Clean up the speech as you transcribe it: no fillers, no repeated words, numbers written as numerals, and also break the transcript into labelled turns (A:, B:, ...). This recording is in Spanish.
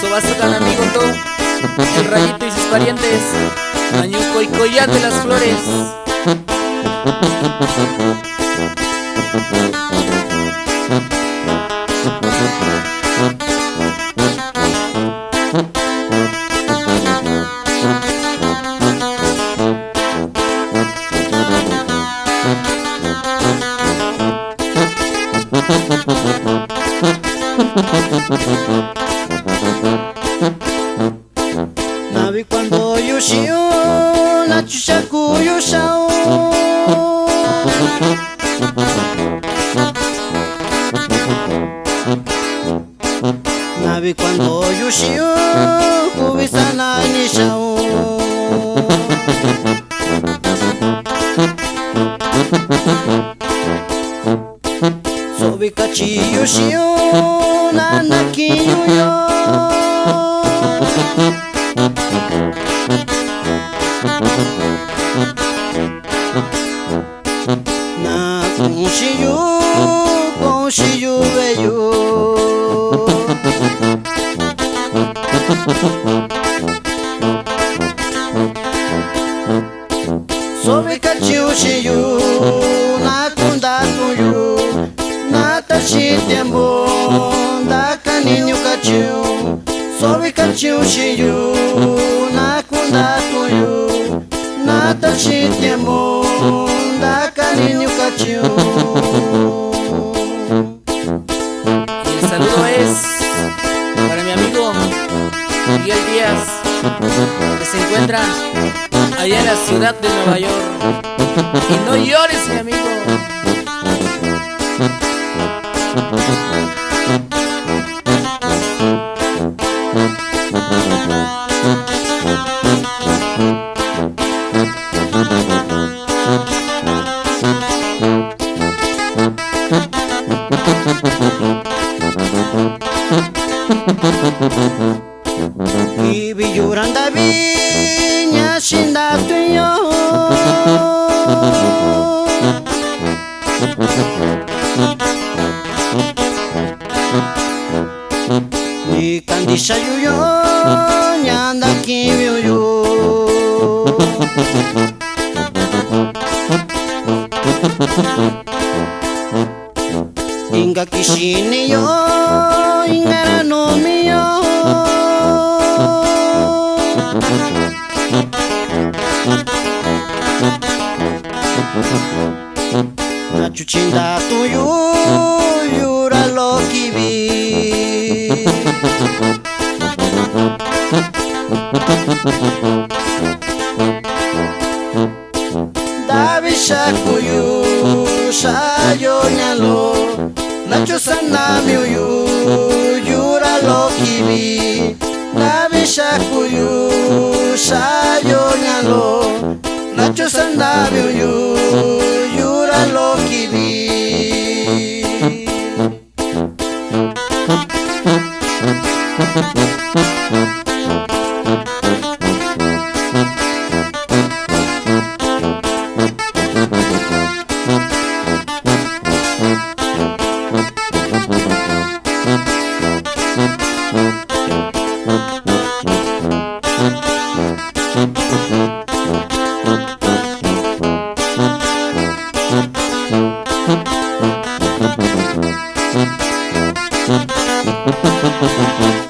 A: Sobazuca, mi amigo To, el Rayito y sus parientes, Mañuco y Collar de las Flores.
B: Nabi cuando yo shio na chuchaku yo shao Nabi cuando yo shio kubisana ni shao Sobi kachi yo shio na nakiyo yo Na conshiyu beyu Sobe kachiu shiyu na kunda tuyu Na tashi tembo da kaninyu kachiu Sobe kachiu shiyu na kunda tuyu Na tashi tembo da kaninyu kachiu
A: Y el saludo es para mi amigo Miguel Díaz, que se encuentra allá en la ciudad de Nueva York. Y no llores, mi amigo.
B: Ibi yuranda viña shinda tuyo Ni kandisha yuyo nyanda kimyo Inga kishini yo ingara no miyo Na chuchinda tuyu yura lo kibi Davi shakuyu shayo nyalo Na chusana miyu yura lo kibi Davi shakuyu shayo nyalo Na chusana miyu yura lo kibi
A: Thank you.